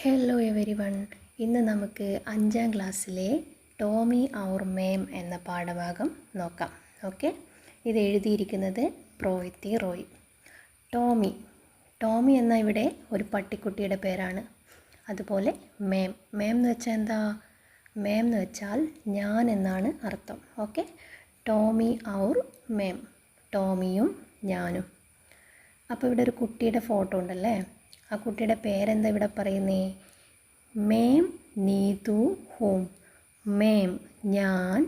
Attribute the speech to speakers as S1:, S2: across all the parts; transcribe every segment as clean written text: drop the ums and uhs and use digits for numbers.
S1: Hello every one. ഇന്ന് നമുക്ക് 5ാം ക്ലാസ്സിലെ ടോമി ഔർ മേം എന്ന പാഠഭാഗം നോക്കാം. ഓക്കെ, ഇത് എഴുതിയിരിക്കുന്നത് പ്രോയിത്തി റോയ്. ടോമി എന്ന ഇവിടെ ഒരു പട്ടിക്കുട്ടിയുടെ പേരാണ്. അതുപോലെ മേം എന്ന് വെച്ചാൽ എന്താ? മേം എന്ന് വെച്ചാൽ ഞാൻ എന്നാണ് അർത്ഥം. ഓക്കെ, ടോമി ഔർ മേം, ടോമിയും ഞാനും. അപ്പോൾ ഇവിടെ ഒരു കുട്ടിയുടെ ഫോട്ടോ ഉണ്ടല്ലേ, ആ കുട്ടിയുടെ പേരെന്താ ഇവിടെ പറയുന്നേ? മേം നീതു ഹോം. മേം ഞാൻ,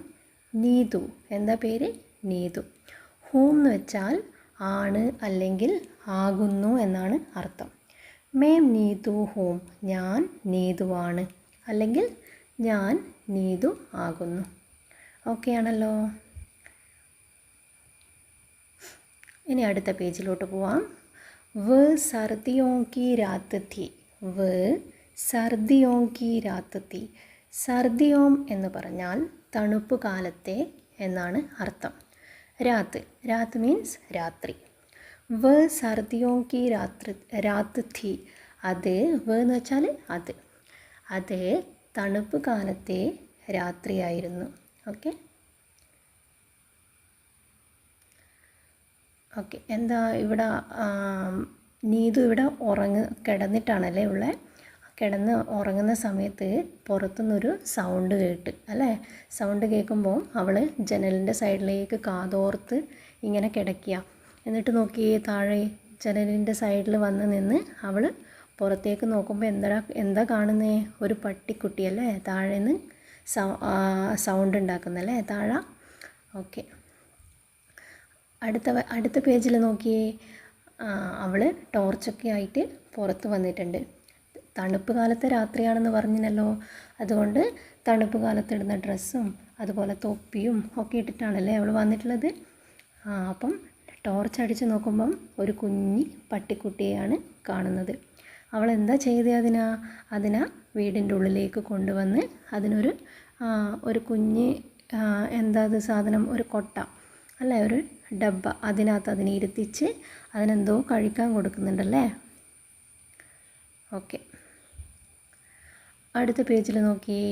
S1: നീതു എന്താ പേര്? നീതു. ഹോം എന്ന് വെച്ചാൽ ആണ് അല്ലെങ്കിൽ ആകുന്നു എന്നാണ് അർത്ഥം. മേം നീതു ഹോം, ഞാൻ നീതുവാണ് അല്ലെങ്കിൽ ഞാൻ നീതു ആകുന്നു. ഓക്കെ ആണല്ലോ. ഇനി അടുത്ത പേജിലോട്ട് പോവാം. वो सर्दियों की रात थी. वो सर्दियों की रात थी. സർദിയോം എന്ന് പറഞ്ഞാൽ തണുപ്പ് കാലത്തെ എന്നാണ് അർത്ഥം. രാത്ത് മീൻസ് രാത്രി. വ സർദിയോം കി രാത്ത് ഥി. അത് വ എന്ന് വെച്ചാൽ അത് തണുപ്പ് കാലത്തെ രാത്രിയായിരുന്നു. ഓക്കെ, എന്താ ഇവിടെ നീതു ഇവിടെ കിടന്നിട്ടാണല്ലേ ഉള്ളത്. കിടന്ന് ഉറങ്ങുന്ന സമയത്ത് പുറത്തുനിന്നൊരു സൗണ്ട് കേട്ട് അല്ലേ. സൗണ്ട് കേൾക്കുമ്പോൾ അവൾ ജനലിൻ്റെ സൈഡിലേക്ക് കാതോർത്ത് ഇങ്ങനെ കിടക്കുക. എന്നിട്ട് നോക്കിയേ, താഴെ ജനലിൻ്റെ സൈഡിൽ വന്ന് നിന്ന് അവൾ പുറത്തേക്ക് നോക്കുമ്പോൾ എന്താ കാണുന്നേ? ഒരു പട്ടിക്കുട്ടിയല്ലേ താഴെ നിന്ന് സൗണ്ട് ഉണ്ടാക്കുന്നല്ലേ താഴെ. ഓക്കെ, അടുത്ത പേജിൽ നോക്കിയേ, അവൾ ടോർച്ചൊക്കെ ആയിട്ട് പുറത്ത് വന്നിട്ടുണ്ട്. തണുപ്പ് കാലത്തെ രാത്രിയാണെന്ന് പറഞ്ഞിനല്ലോ, അതുകൊണ്ട് തണുപ്പ് കാലത്ത് ഇടുന്ന ഡ്രസ്സും അതുപോലെ തൊപ്പിയും ഒക്കെ ഇട്ടിട്ടാണല്ലേ അവൾ വന്നിട്ടുള്ളത്. അപ്പം ടോർച്ച് അടിച്ച് നോക്കുമ്പം ഒരു കുഞ്ഞി പട്ടിക്കുട്ടിയെയാണ് കാണുന്നത്. അവൾ എന്താ ചെയ്തത്? അതിനാ വീടിൻ്റെ ഉള്ളിലേക്ക് കൊണ്ടുവന്ന് അതിനൊരു കുഞ്ഞ് എന്താ സാധനം, ഒരു കൊട്ട അല്ലേ, ഒരു ഡബ്ബ, അതിനകത്ത് അതിനെ ഇരുത്തിച്ച് അതിനെന്തോ കഴിക്കാൻ കൊടുക്കുന്നുണ്ടല്ലേ. ഓക്കെ, അടുത്ത പേജിൽ നോക്കിയേ.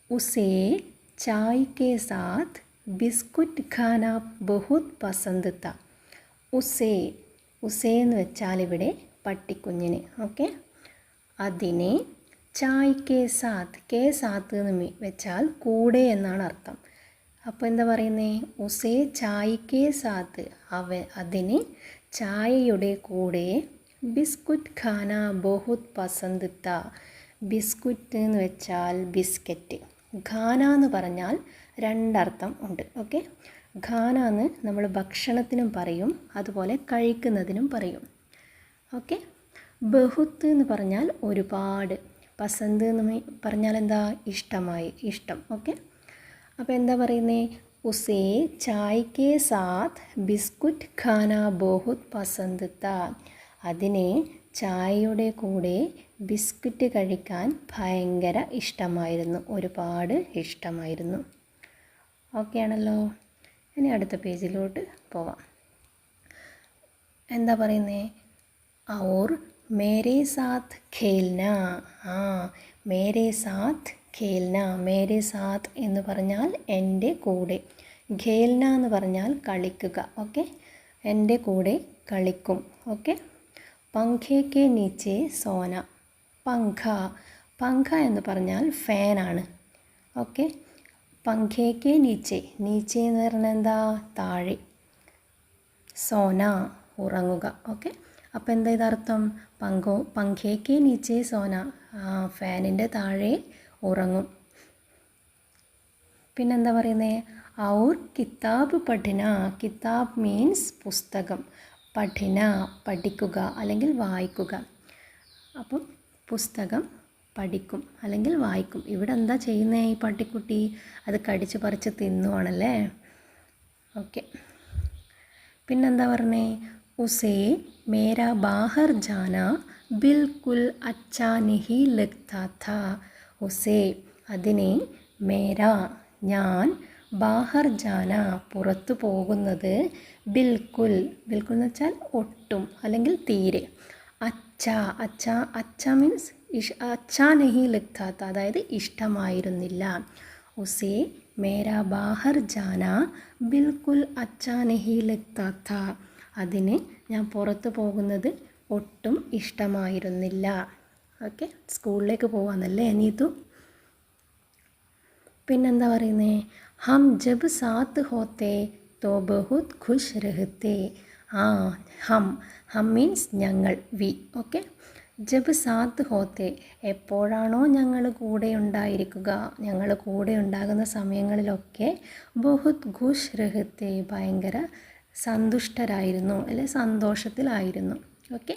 S1: ഉസേ ചായ് കെ സാത്ത് ബിസ്കുറ്റ് ഖാന ബഹുത് പസന്ത് താ. ഉസേ എന്ന് വെച്ചാൽ ഇവിടെ പട്ടിക്കുഞ്ഞിന്. ഓക്കെ, അതിനെ ചായ് കെ സാത്ത് എന്ന് വെച്ചാൽ കൂടെ എന്നാണ് അർത്ഥം. അപ്പോൾ എന്താ പറയുന്നേ? ഉസേ ചായ് കെ സാത്ത്, അതിന് ചായയുടെ കൂടെ ബിസ്കുറ്റ് ഖാന ബഹുത് പസന്ത് താ. ബിസ്കുറ്റ് എന്ന് വെച്ചാൽ ബിസ്ക്കറ്റ്. ഖാന എന്ന് പറഞ്ഞാൽ രണ്ടർത്ഥം ഉണ്ട്. ഓക്കെ, ഖാന എന്ന് നമ്മൾ ഭക്ഷണത്തിനും പറയും, അതുപോലെ കഴിക്കുന്നതിനും പറയും. ഓക്കെ, ബഹുത്ത് എന്ന് പറഞ്ഞാൽ ഒരുപാട്, പസന്ത് എന്ന് പറഞ്ഞാൽ എന്താ? ഇഷ്ടം. ഓക്കെ, അപ്പോൾ എന്താ പറയുന്നേ? ഉസേ ചായ് കെ സാത്ത് ബിസ്കുറ്റ് ഖാന ബഹുത് പസന്ത് താ. അതിനെ ചായയുടെ കൂടെ ബിസ്ക്കറ്റ് കഴിക്കാൻ ഭയങ്കര ഇഷ്ടമായിരുന്നു, ഒരുപാട് ഇഷ്ടമായിരുന്നു. ഓക്കെ ആണല്ലോ. ഇനി അടുത്ത പേജിലോട്ട് പോവാം. എന്താ പറയുന്നേ? ഔർ മേരെ സാത്ത് ഖേൽന. മേരെ സാത്ത് ഖേൽന. മേരെ സാത്ത് എന്ന് പറഞ്ഞാൽ എൻ്റെ കൂടെ. ഖേൽന എന്ന് പറഞ്ഞാൽ കളിക്കുക. ഓക്കെ, എൻ്റെ കൂടെ കളിക്കും. ഓക്കെ, പങ്ഖയ്ക്ക് നീച്ചെ സോന. പങ്ഖ എന്ന് പറഞ്ഞാൽ ഫാനാണ്. ഓക്കെ, പങ്ഖയ്ക്ക് നീച്ചെ എന്ന് പറഞ്ഞാൽ എന്താ? താഴെ. സോന ഉറങ്ങുക. ഓക്കെ, അപ്പോൾ എന്താ ഇതർത്ഥം? പങ്ഖയ്ക്ക് നീച്ചെ സോന, ഫാനിൻ്റെ താഴെ ഉറങ്ങും. പിന്നെന്താ പറയുന്നത്? ഔർ കിതാബ് പഠന. കിതാബ് മീൻസ് പുസ്തകം. പഠന പഠിക്കുക അല്ലെങ്കിൽ വായിക്കുക. അപ്പം പുസ്തകം പഠിക്കും അല്ലെങ്കിൽ വായിക്കും. ഇവിടെ എന്താ ചെയ്യുന്നത് ഈ പട്ടിക്കുട്ടി? അത് കടിച്ച് പറിച്ച് തിന്നുവാണല്ലേ. ഓക്കെ, പിന്നെന്താ പറഞ്ഞേ? ഉസേ മേരാ ബാഹർ ജാന ബിൽക്കുൽ അച്ഛാ നിഹി ലഗ്താ താ. ഉസേ അതിനെ, മേരാ ഞാൻ, ബാഹർ ജാന പുറത്തു പോകുന്നത്, ബിൽക്കുൽ എന്ന് വെച്ചാൽ ഒട്ടും അല്ലെങ്കിൽ തീരെ, അച്ഛ മീൻസ് അച്ഛാ നഹി ലഗ്താ താ, അതായത് ഇഷ്ടമായിരുന്നില്ല. ഉസേ മേരാ ബാഹർ ജാന ബിൽക്കുൽ അച്ഛാ നഹി ലഗ്താ താ, അതിന് ഞാൻ പുറത്ത് പോകുന്നത് ഒട്ടും ഇഷ്ടമായിരുന്നില്ല. ഓക്കെ, സ്കൂളിലേക്ക് പോകാമെന്നല്ലേ അനീതു. പിന്നെന്താ പറയുന്നത്? ഹം ജബ് സാത്ത് ഹോത്തെ തോ ബഹുത് ഖുഷ് രഹത്തെ. ഹം, ഹം മീൻസ് ഞങ്ങൾ, വി. ഓക്കെ, ജബ് സാത്ത് ഹോത്തെ, എപ്പോഴാണോ ഞങ്ങൾ കൂടെ ഉണ്ടായിരിക്കുക, ഞങ്ങൾ കൂടെ ഉണ്ടാകുന്ന സമയങ്ങളിലൊക്കെ ബഹുത് ഖുഷ് രഹത്തെ, ഭയങ്കര സന്തുഷ്ടരായിരുന്നു, അല്ലെ സന്തോഷത്തിലായിരുന്നു. ഓക്കെ,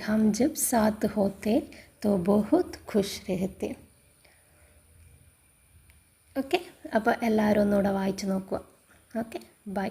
S1: ഹം ജബ് സാത്ത് ഹോത്തെ തോ ബഹുത് ഖുഷ് രഹത്തെ. ഓക്കെ, അപ്പോൾ എല്ലാവരും ഒന്നുകൂടെ വായിച്ച് നോക്കുക. Okay, by.